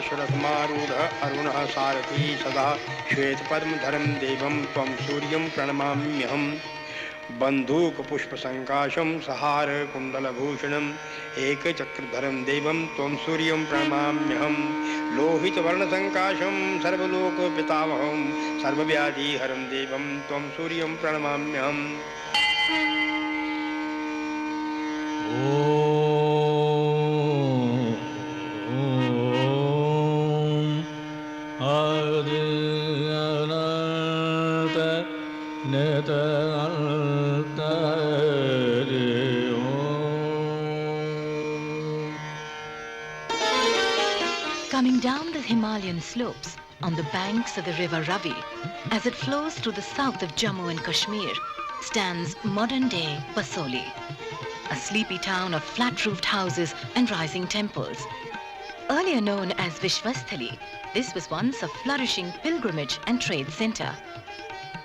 सुरथमारूढ़ अरुणः सारथी सदा श्वेतपद्मधरं देवं त्वं सूर्यं प्रणमाम्यहम् बन्धूकपुष्पसङ्काशं सहारकुण्डलभूषणम् एकचक्रधरं देवं त्वं सूर्यं प्रणमाम्यहम् लोहितवर्णसङ्काशं सर्वलोकपितामहं सर्वव्याधिहरं देवं त्वं सूर्यं प्रणमाम्यहम् Coming down the Himalayan slopes on the banks of the river Ravi, as it flows through the south of Jammu and Kashmir, stands modern-day Basoli, a sleepy town of flat-roofed houses and rising temples. Earlier known as Vishwasthali, this was once a flourishing pilgrimage and trade center.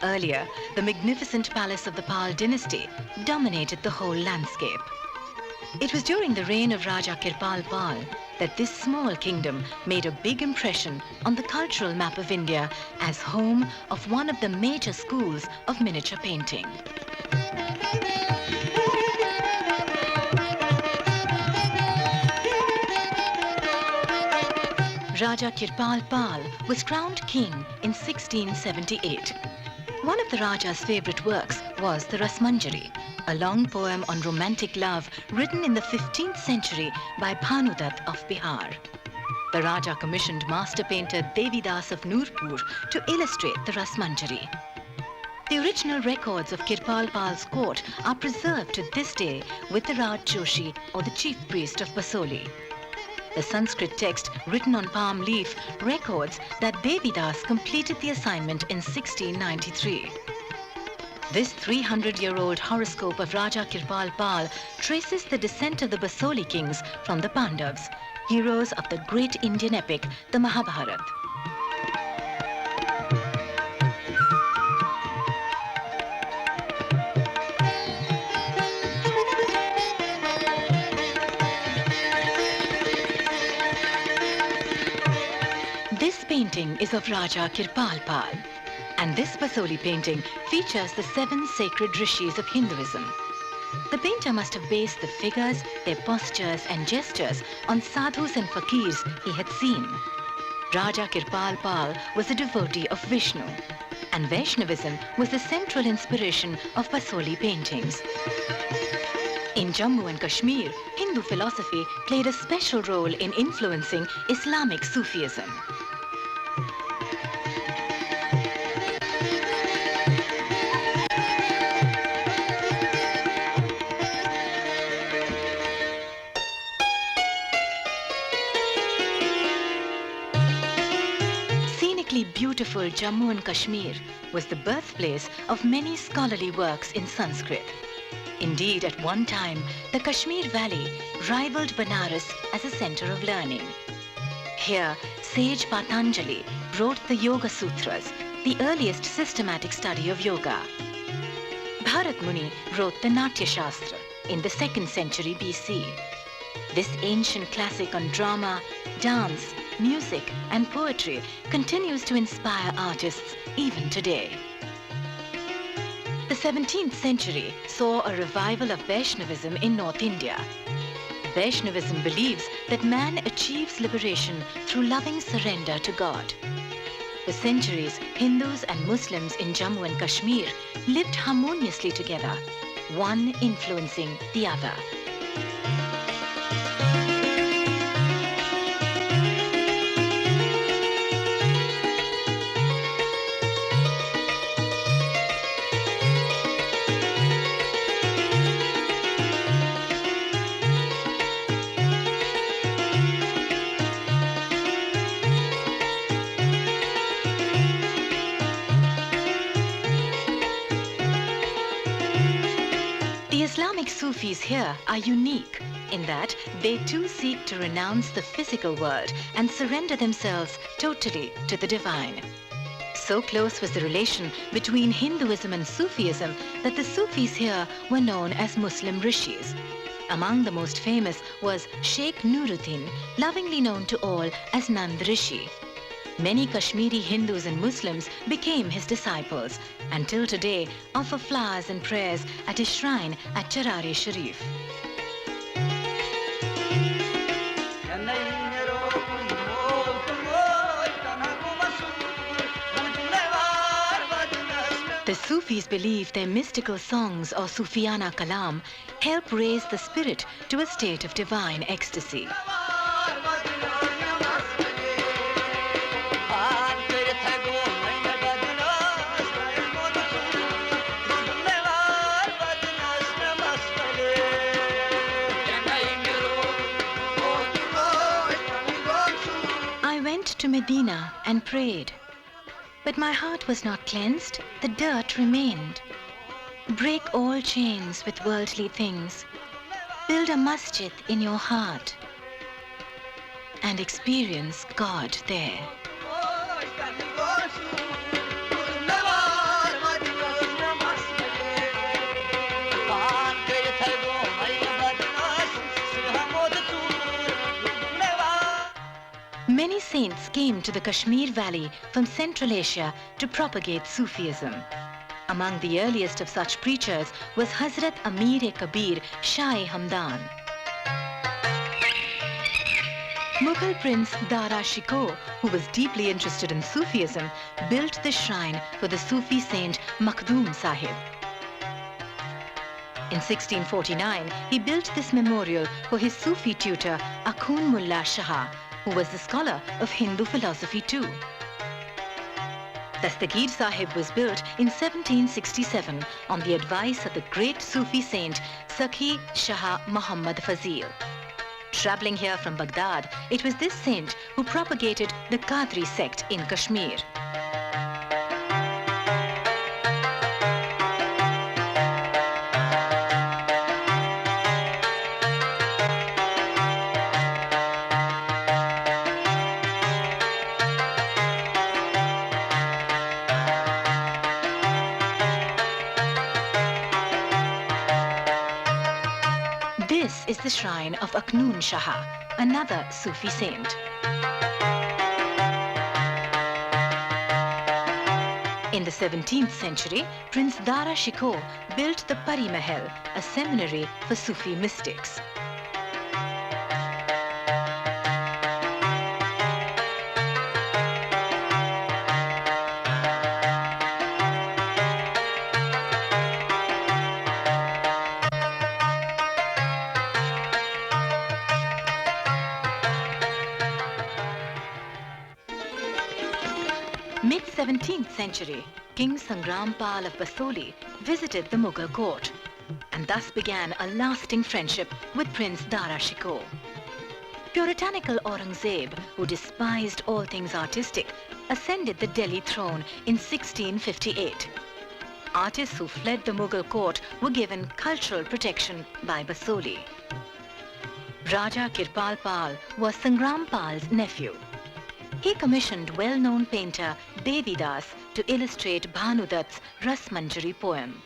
Earlier, the magnificent palace of the Pal dynasty dominated the whole landscape. It was during the reign of Raja Kirpal Pal that this small kingdom made a big impression on the cultural map of India as home of one of the major schools of miniature painting. Raja Kirpal Pal was crowned king in 1678. One of the Raja's favorite works was the Rasmanjari, a long poem on romantic love written in the 15th century by Bhanudatta of Bihar. The Raja commissioned master painter Devidas of Nurpur to illustrate the Rasmanjari. The original records of Kirpal Pal's court are preserved to this day with the Raj Joshi, or the chief priest of Basoli. The Sanskrit text written on palm leaf records that Devidas completed the assignment in 1693. This 300-year-old horoscope of Raja Kirpal Pal traces the descent of the Basoli kings from the Pandavas, heroes of the great Indian epic, the Mahabharata. This painting is of Raja Kirpal Pal. And this Basoli painting features the 7 sacred rishis of Hinduism. The painter must have based the figures, their postures and gestures on sadhus and fakirs he had seen. Raja Kirpal Pal was a devotee of Vishnu, and Vaishnavism was the central inspiration of Basoli paintings. In Jammu and Kashmir, Hindu philosophy played a special role in influencing Islamic Sufism. Beautiful Jammu and Kashmir was the birthplace of many scholarly works in Sanskrit. Indeed, at one time, the Kashmir Valley rivaled Banaras as a center of learning. Here, sage Patanjali wrote the Yoga Sutras, the earliest systematic study of yoga. Bharat Muni wrote the Natya Shastra in the 2nd century BC. This ancient classic on drama, dance, music and poetry continues to inspire artists even today. The 17th century saw a revival of Vaishnavism in North India. Vaishnavism believes that man achieves liberation through loving surrender to God. For centuries, Hindus and Muslims in Jammu and Kashmir lived harmoniously together, one influencing the other. Islamic Sufis here are unique in that they too seek to renounce the physical world and surrender themselves totally to the divine. So close was the relation between Hinduism and Sufism that the Sufis here were known as Muslim rishis. Among the most famous was Sheikh Nuruddin, lovingly known to all as Nand Rishi. Many Kashmiri Hindus and Muslims became his disciples and till today offer flowers and prayers at his shrine at Charare Sharif. The Sufis believe their mystical songs or Sufiana kalam help raise the spirit to a state of divine ecstasy. I went to Medina and prayed. But my heart was not cleansed, the dirt remained. Break all chains with worldly things. Build a masjid in your heart and experience God there. Many saints came to the Kashmir Valley from Central Asia to propagate Sufism. Among the earliest of such preachers was Hazrat Amir-e-Kabir Shah Hamdan. Mughal Prince Dara Shikoh, who was deeply interested in Sufism, built this shrine for the Sufi saint Makhdoom Sahib. In 1649, he built this memorial for his Sufi tutor Akhund Mullah Shah, who was the scholar of Hindu philosophy too. Dastagir Sahib was built in 1767 on the advice of the great Sufi saint Sakhi Shah Muhammad Fazil. Travelling here from Baghdad, it was this saint who propagated the Qadri sect in Kashmir. This is the shrine of Akhund Shah, another Sufi saint. In the 17th century, Prince Dara Shikoh built the Pari Mahal, a seminary for Sufi mystics. Mid-17th century, King Sangram Pal of Basoli visited the Mughal court, and thus began a lasting friendship with Prince Dara Shikoh. Puritanical Aurangzeb, who despised all things artistic, ascended the Delhi throne in 1658. Artists who fled the Mughal court were given cultural protection by Basoli. Raja Kirpal Pal was Sangram Pal's nephew. He commissioned well-known painter Devi Das to illustrate Bhanudatta's Rasmanjari poem.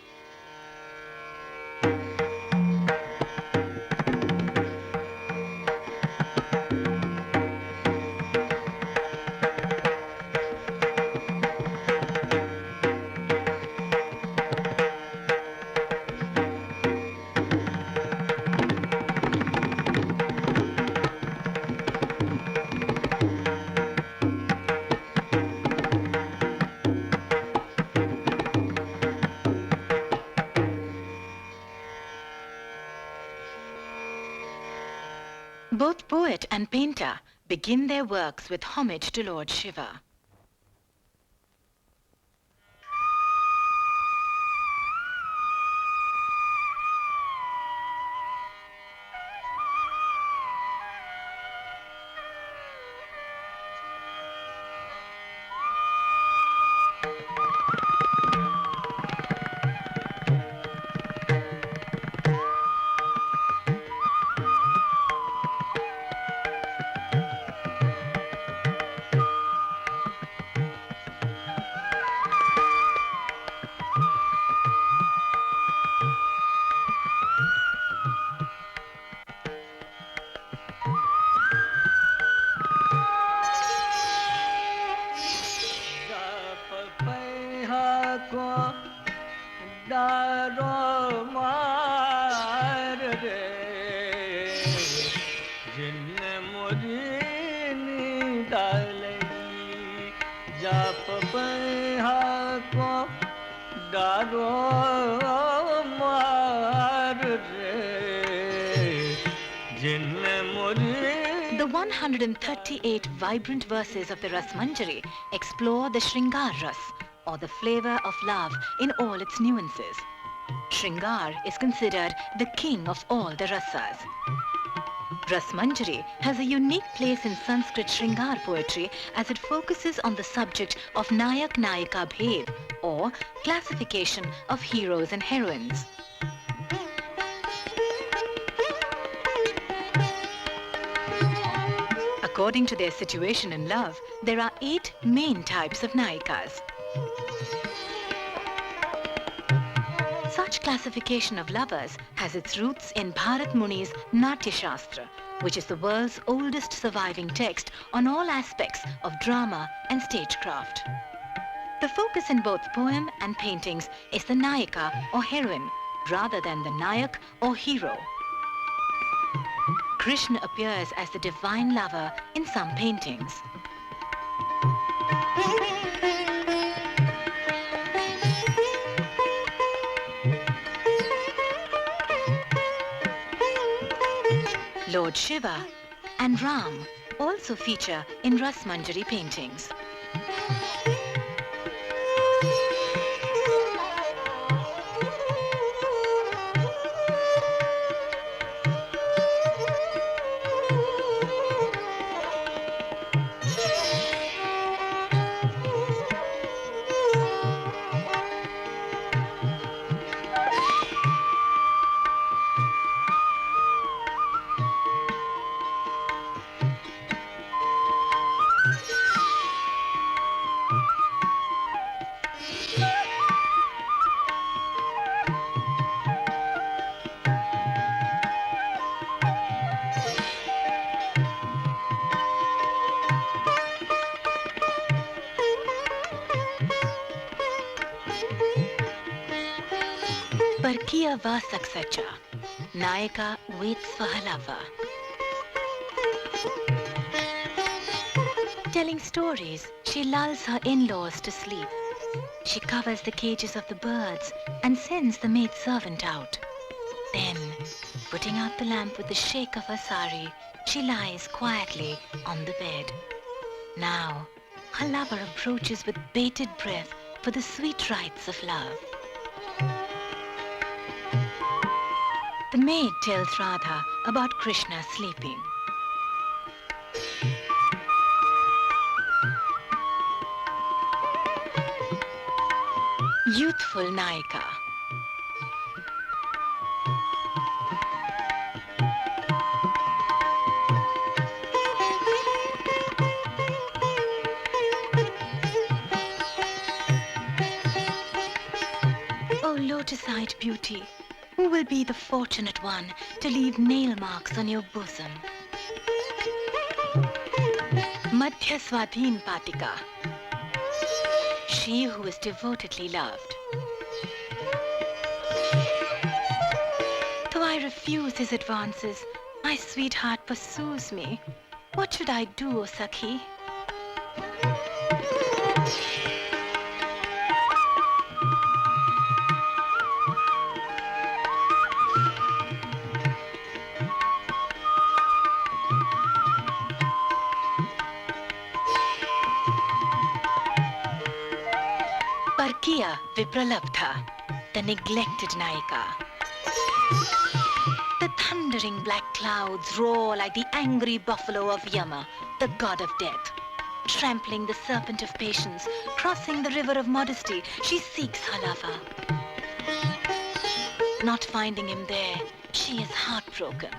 Both poet and painter begin their works with homage to Lord Shiva. daro mar re jinne morini dalai jap paha ko daro mar re jinne morini. The 138 vibrant verses of the Rasmanjari explore the Sringara Rasa, or the flavor of love in all its nuances. Sringar is considered the king of all the rasas. Rasmanjari has a unique place in Sanskrit Sringar poetry as it focuses on the subject of Nayak-Nayika bhed, or classification of heroes and heroines. According to their situation in love, there are 8 main types of Nayikas. Such classification of lovers has its roots in Bharat Muni's Natya Shastra, which is the world's oldest surviving text on all aspects of drama and stagecraft. The focus in both poem and paintings is the Nayika or heroine, rather than the Nayak or hero. Krishna appears as the divine lover in some paintings. Lord Shiva and Ram also feature in Rasmanjari paintings. Parkiya va saksacha, Nayika waits for her lover. Telling stories, she lulls her in-laws to sleep. She covers the cages of the birds and sends the maidservant out. Then, putting out the lamp with a shake of her sari, she lies quietly on the bed. Now, her lover approaches with bated breath for the sweet rites of love. The maid tells Radha about Krishna sleeping. Youthful Nayika. Oh, lotus-eyed beauty, who will be the fortunate one to leave nail marks on your bosom? Madhya Swadhin Patika. She who is devotedly loved. Though I refuse his advances, my sweetheart pursues me. What should I do, O Sakhi? Parkiya Vipralabdha, the neglected Nayika. The thundering black clouds roar like the angry buffalo of Yama, the god of death. Trampling the serpent of patience, crossing the river of modesty, she seeks her lover. Not finding him there, she is heartbroken.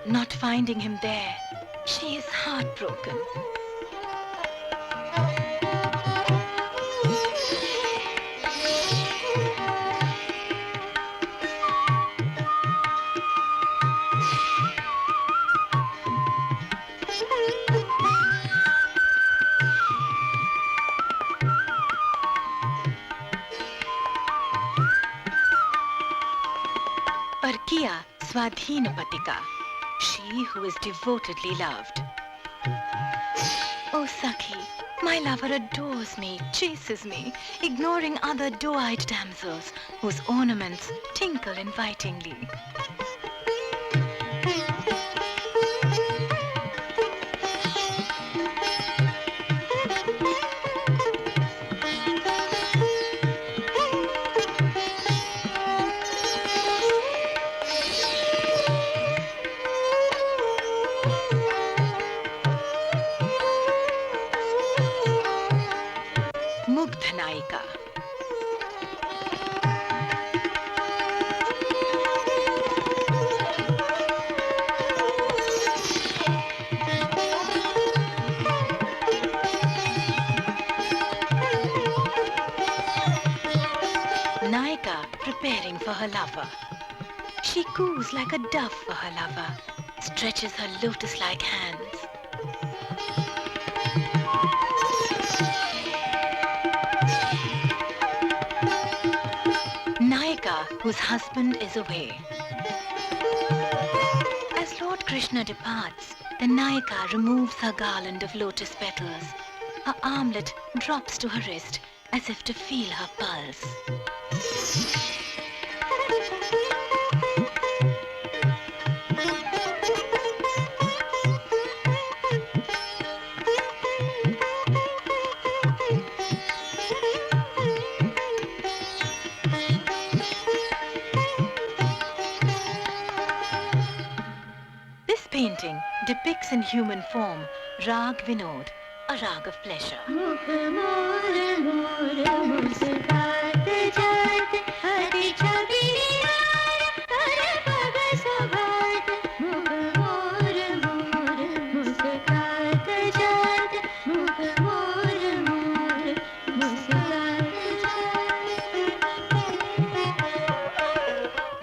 Not finding him there, she is heartbroken. Kiya Swadhina Patika, she who is devotedly loved. Oh Sakhi, my lover adores me, chases me, ignoring other doe-eyed damsels whose ornaments tinkle invitingly. Mugdha Nayika. Nayika preparing for her lover. She coos like a dove for her lover, stretches her lotus-like hands. Nayika, whose husband is away. As Lord Krishna departs, the Nayika removes her garland of lotus petals. Her armlet drops to her wrist as if to feel her pulse. This painting depicts in human form Rag Vinod, a rag of pleasure.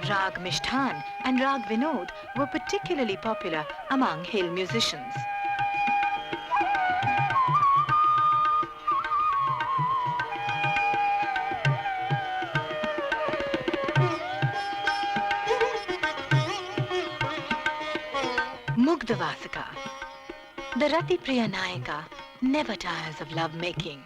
Rag Mishthan and Rag Vinod were particularly popular among hill musicians. Mugdhavasika. The Rati Priya Nayika never tires of love making.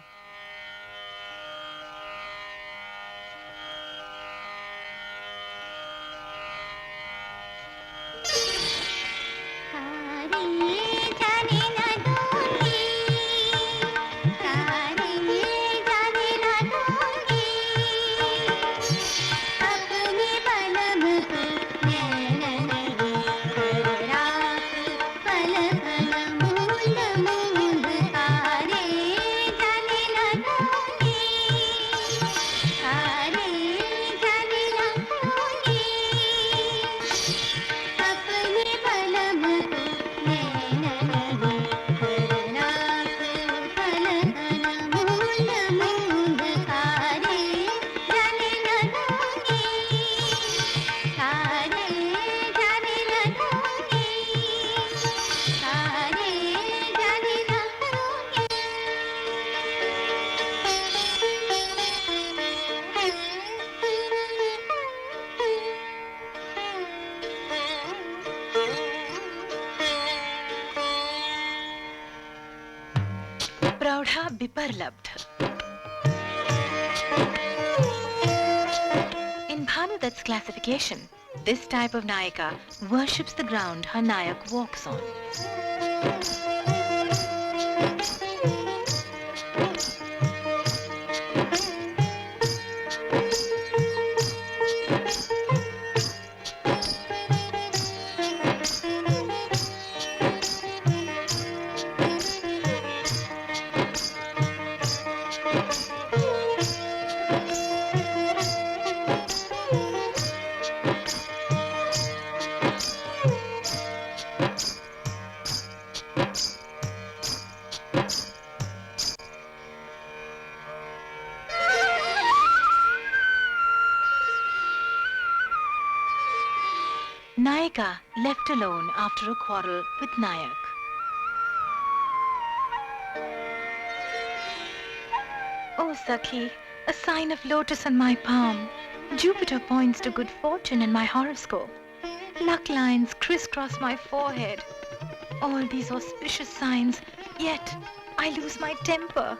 Praudha Biparlabdha. In Bhanudatta's classification, this type of Nayika worships the ground her Nayak walks on. Nayika left alone after a quarrel with Nayak. Oh Sakhi, a sign of lotus on my palm. Jupiter points to good fortune in my horoscope. Luck lines crisscross my forehead. All these auspicious signs, yet I lose my temper.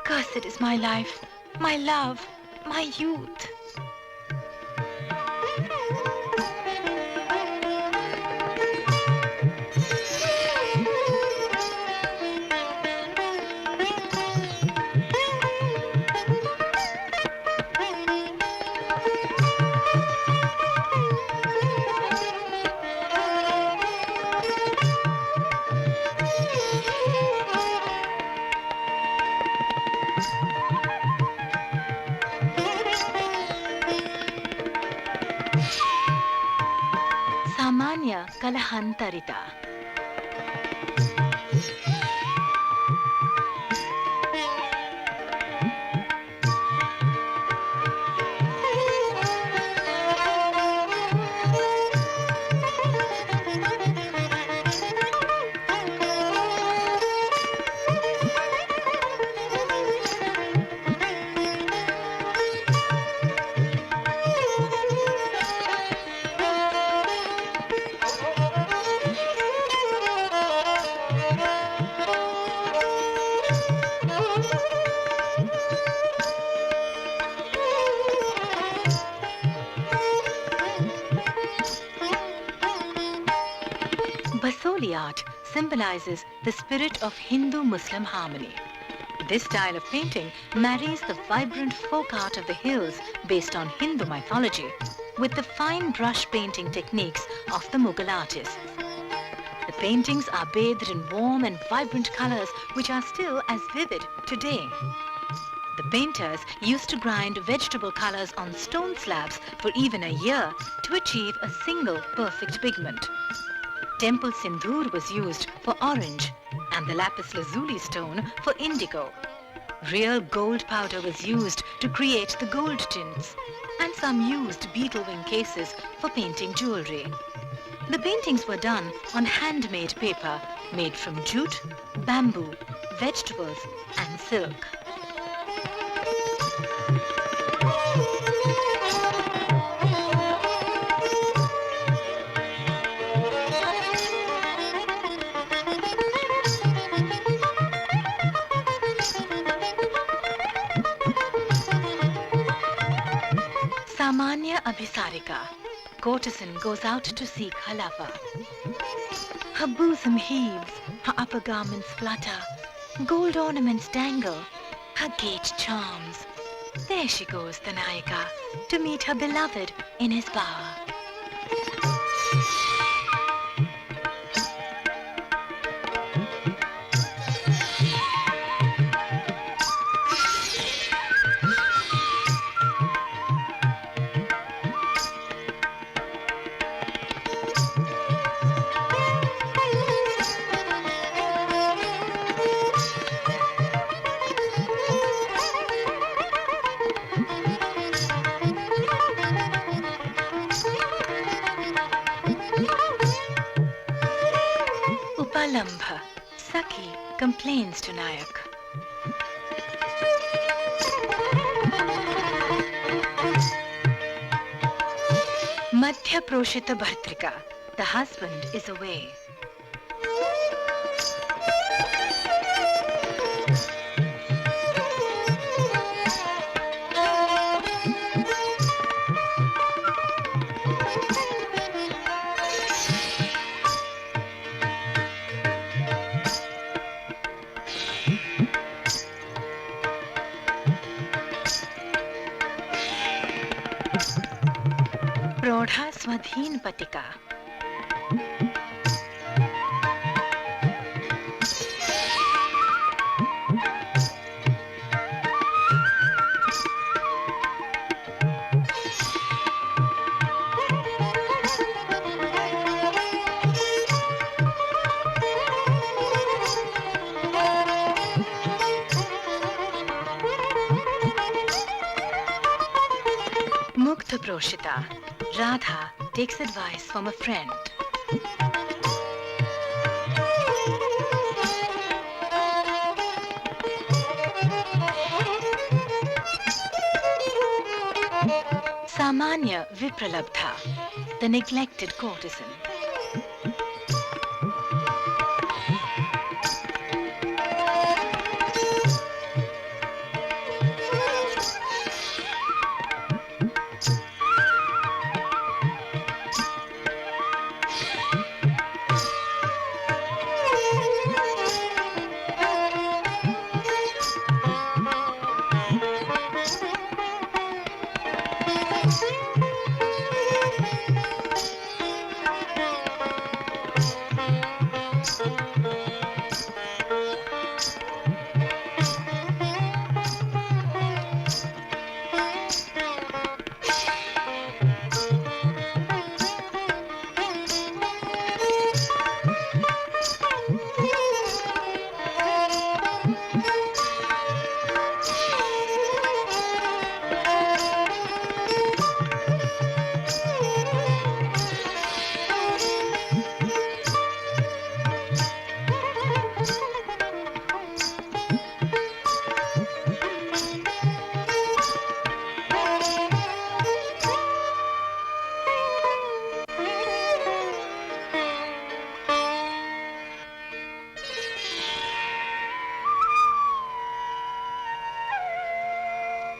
Cursed is my life, my love, my youth. Samanya Kalahantarita. Basoli art symbolizes the spirit of Hindu-Muslim harmony. This style of painting marries the vibrant folk art of the hills based on Hindu mythology with the fine brush painting techniques of the Mughal artists. The paintings are bathed in warm and vibrant colors which are still as vivid today. The painters used to grind vegetable colors on stone slabs for even a year to achieve a single perfect pigment. Temple sindoor was used for orange and the lapis lazuli stone for indigo. Real gold powder was used to create the gold tints, and some used beetle wing cases for painting jewelry. The paintings were done on handmade paper made from jute, bamboo, vegetables and silk. Samanya Abhisarika, courtesan goes out to seek her lover. Her bosom heaves, her upper garments flutter, gold ornaments dangle, her gait charms. There she goes, the Nayika, to meet her beloved in his bower. Upalambha, Sakhi complains to Nayak. Madhya Proshita Bhartrika, the husband is away. Prodha Swadhin Patika. Mukta Proshita. Radha takes advice from a friend. Samanya Vipralabdha, the neglected courtesan.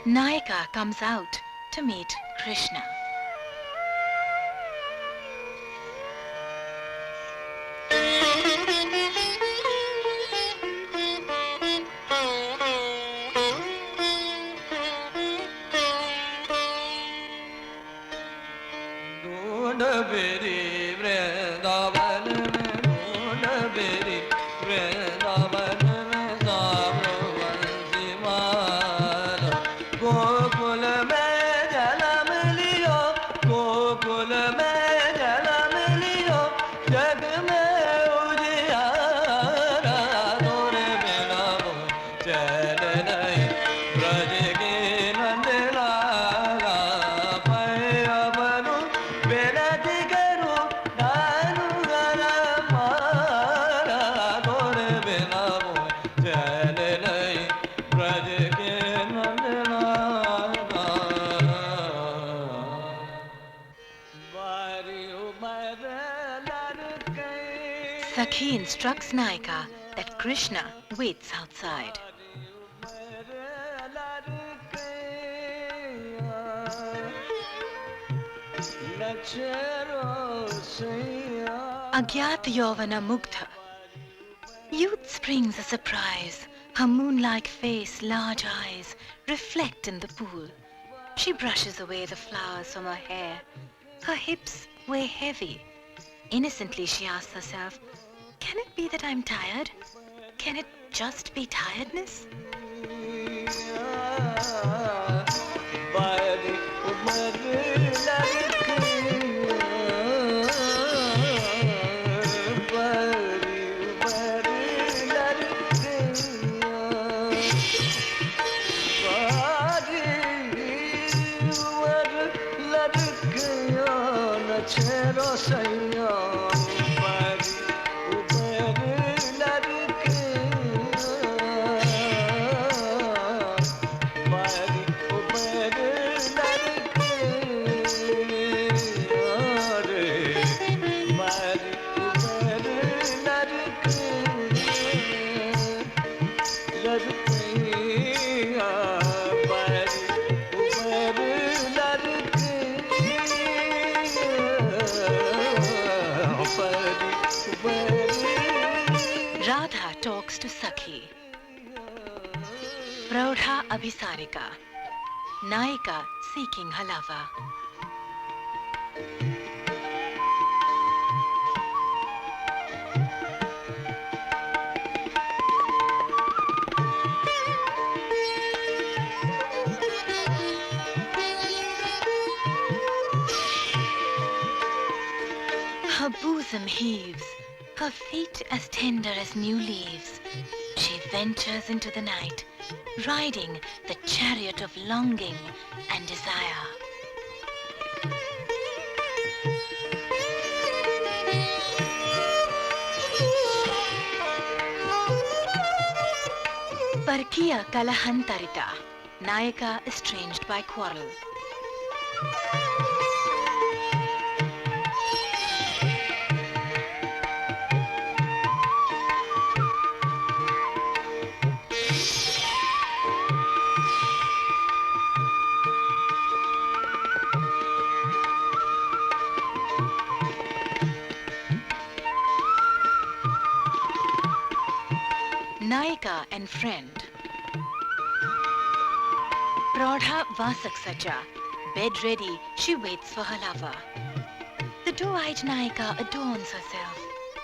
Nayika comes out to meet Krishna. Sakhi instructs Nayika that Krishna waits outside. Agyat Yovana Mugdha. Youth springs a surprise. Her moon-like face, large eyes, reflect in the pool. She brushes away the flowers from her hair. Her hips weigh heavy. Innocently she asks herself, can it be that I'm tired? Can it just be tiredness? Radha talks to Sakhi. Praudha Abhisarika. Nayika seeking her lover. Her bosom heaves, her feet as tender as new leaves. She ventures into the night, riding the chariot of longing and desire. Parkiya Kalahantarita. Nayika estranged by quarrel. Nayika and friend. Prodha Vasaksaja. Bed ready, she waits for her lover. The two-eyed Nayika adorns herself.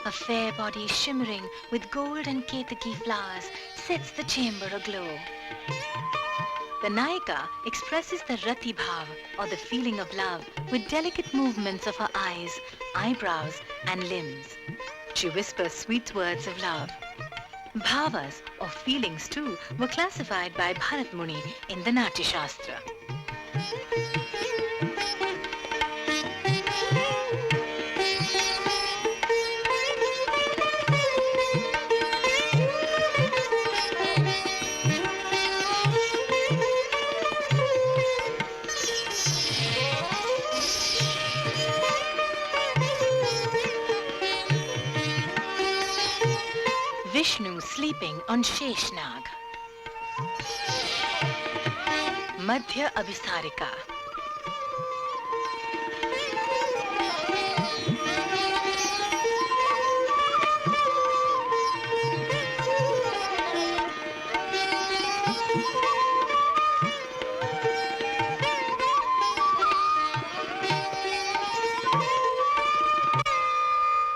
Her fair body shimmering with gold and ketaki flowers sets the chamber aglow. The Nayika expresses the Rati Bhav, or the feeling of love, with delicate movements of her eyes, eyebrows and limbs. She whispers sweet words of love. Bhavas, or feelings too, were classified by Bharat Muni in the Natya Shastra. Vishnu sleeping on Sheshnag. Madhya Abhisarika.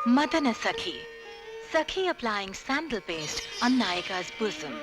Madana Sakhi. Sakhi applying sandal paste on Nayika's bosom.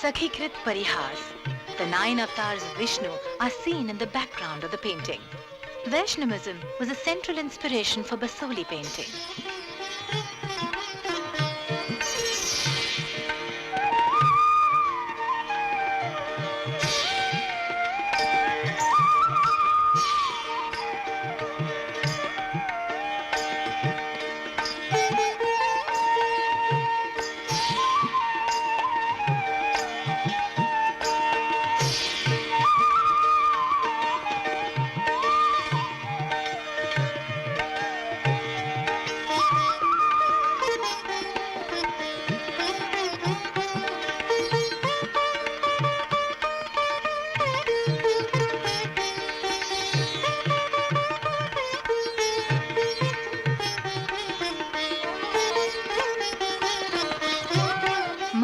Sakhikrit Parihas. The 9 avatars of Vishnu are seen in the background of the painting. Vaishnavism was a central inspiration for Basoli painting.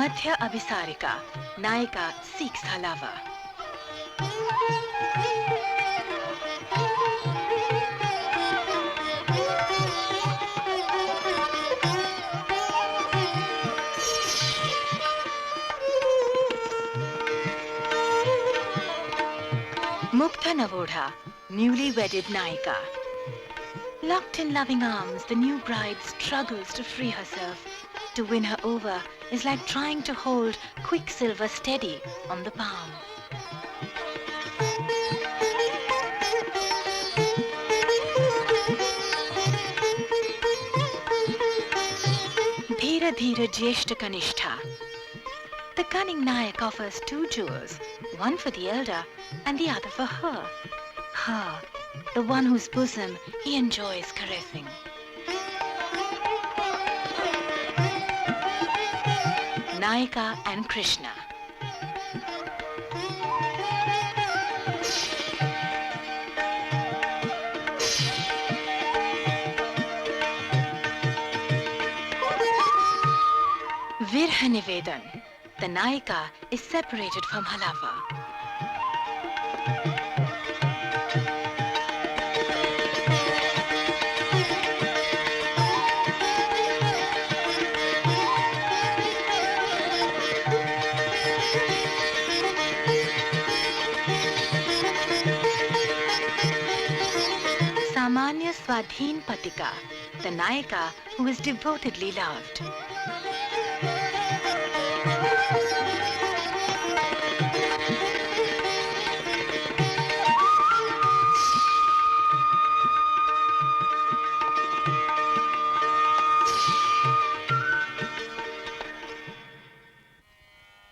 Madhya Abhisarika. Nayika seeks her lover. Mukta Navodha. Newly wedded Nayika. Locked in loving arms, the new bride struggles to free herself. To win her over is like trying to hold quicksilver steady on the palm. Dhira Dhira Jyeshta Kanishtha. The cunning Nayak offers 2 jewels, one for the elder and the other for her. Her, the one whose bosom he enjoys caressing. Nayika and Krishna. Virha Nivedan. The Nayika is separated from her lover. Samanya Swadhin Patika. The Nayika who is devotedly loved.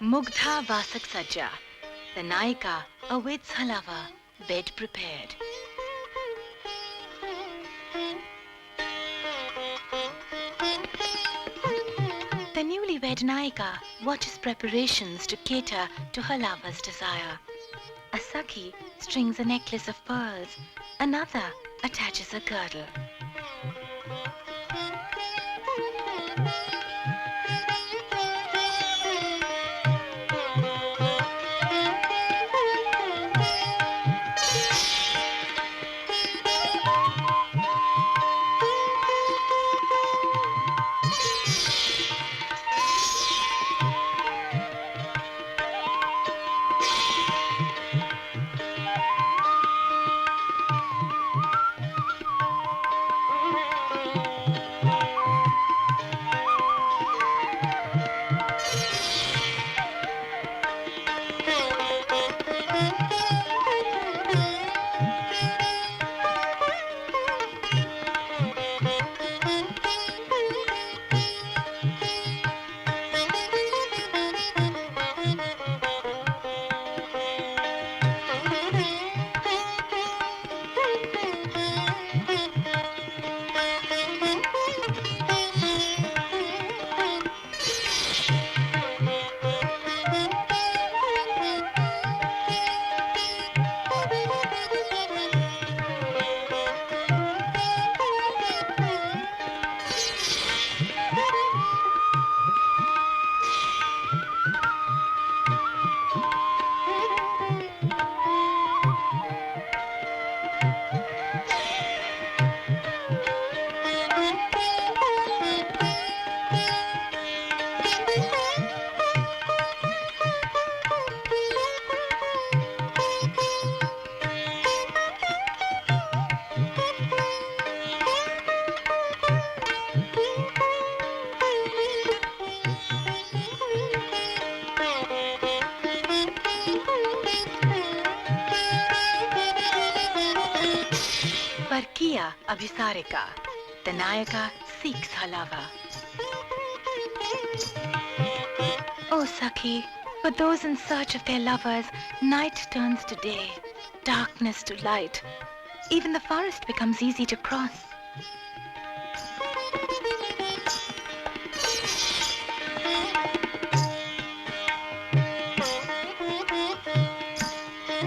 Mugdha Vasak Sajja. The Nayika awaits her lover, bed prepared. The newlywed Nayika watches preparations to cater to her lover's desire. A Sakhi strings a necklace of pearls, another attaches a girdle. Parkiya Abhisarika. The Nayika seeks her lover. Oh Sakhi, for those in search of their lovers, night turns to day, darkness to light. Even the forest becomes easy to cross.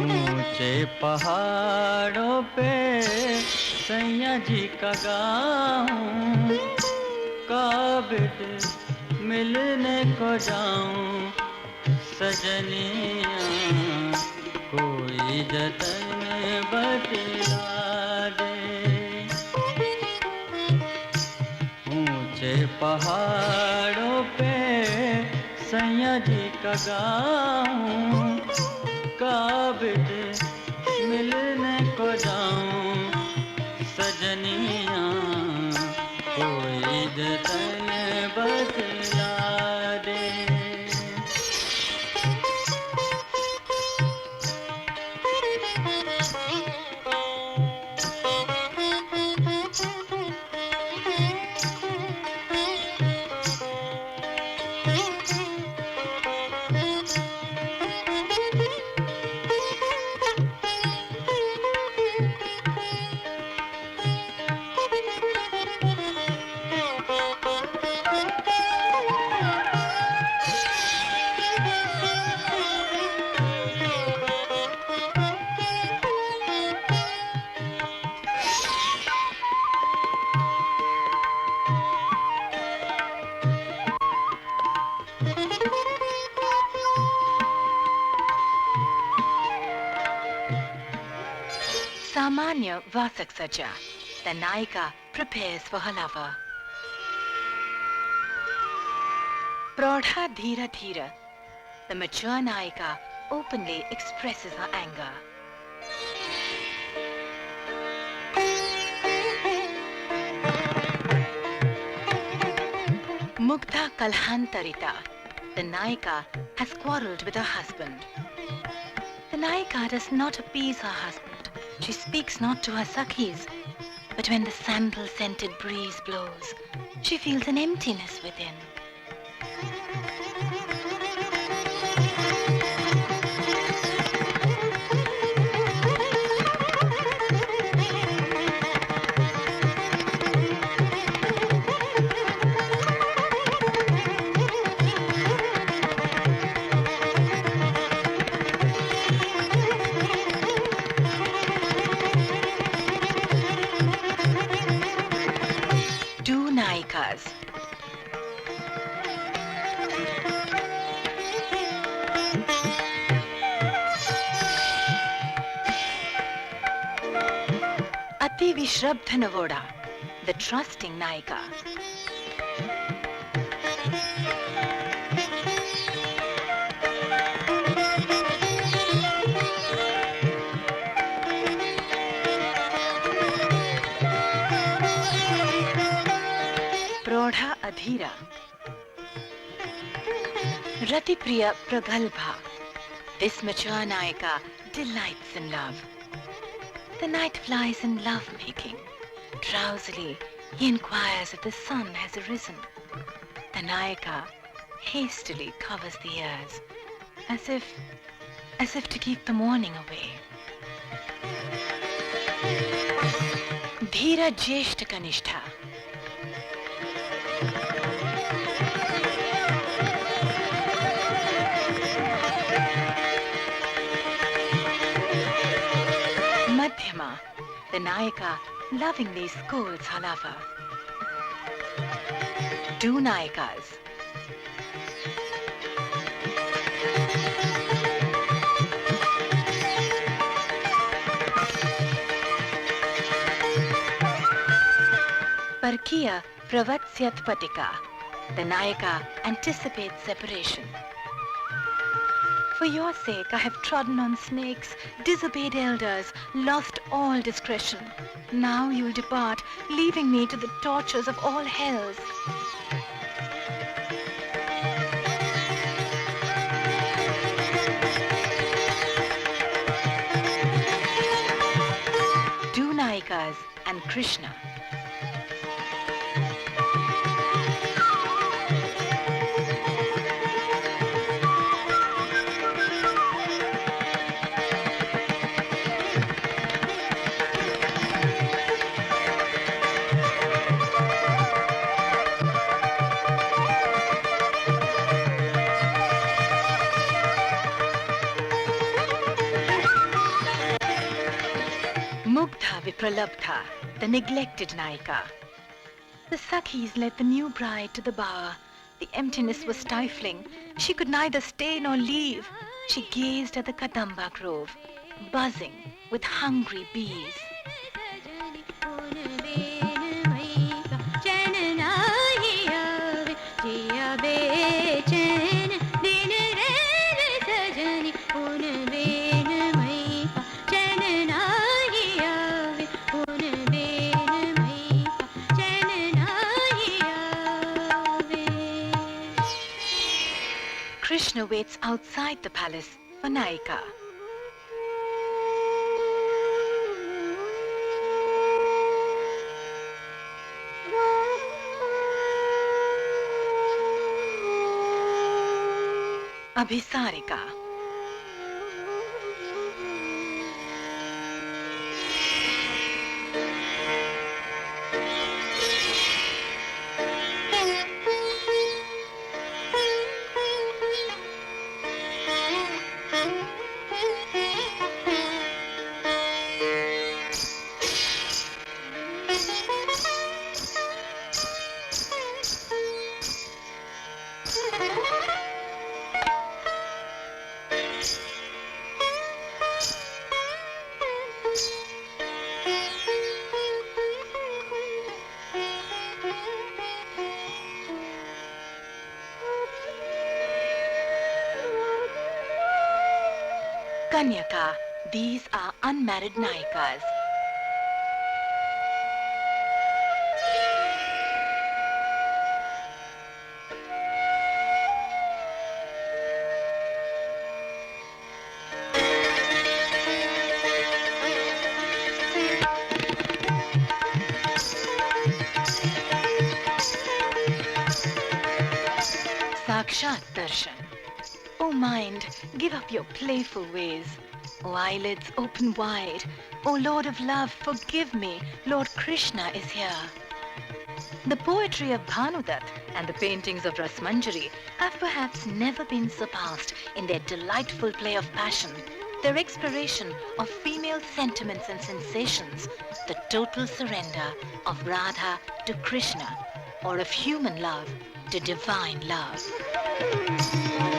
ऊंचे पहाड़ों पे सैया जी का गाऊं, काबिल मिलने को जाऊं सजनिया, कोई जतन बतला दे। ऊंचे पहाड़ों पे सैया जी का गाऊं, काबिल मिलने को जाऊं सजनिया, कोई जतन बतला दे। Samanya Vasaksaja, the Nayika prepares for her lover. Prodha Dhira Dhira, the mature Nayika openly expresses her anger. Mugdha Kalhantarita, the Nayika has quarrelled with her husband. The Nayika does not appease her husband. She speaks not to her Sakhis. But when the sandal-scented breeze blows, she feels an emptiness within. Nayikas. Ati Vishrabdha Navoda, the trusting Nayika. Prodha Adhira, Ratipriya Pragalbha, this mature Nayika delights in love. The night flies in love-making. Drowsily, he inquires if the sun has arisen. The Nayika hastily covers the ears, as if to keep the morning away. Dhira Jeshta Kanishtha, Madhyama, the Nayika lovingly scolds her lover. Two Nayikas. Parkiya Pravatsyat Patika, the Nayika anticipates separation. For your sake, I have trodden on snakes, disobeyed elders, lost all discretion. Now you will depart, leaving me to the tortures of all hells. Two Nayikas and Krishna. Mugdha Vipralabdha, the neglected Nayika. The Sakhis led the new bride to the bower. The emptiness was stifling. She could neither stay nor leave. She gazed at the Kadamba grove, buzzing with hungry bees. Krishna waits outside the palace for Nayika. Abhisarika. Kanyaka, these are unmarried Nayikas. Sakshat Darshan. O mind, give up your playful ways. O eyelids, open wide. O Lord of love, forgive me. Lord Krishna is here. The poetry of Bhanudatta and the paintings of Rasmanjari have perhaps never been surpassed in their delightful play of passion, their exploration of female sentiments and sensations, the total surrender of Radha to Krishna, or of human love to divine love.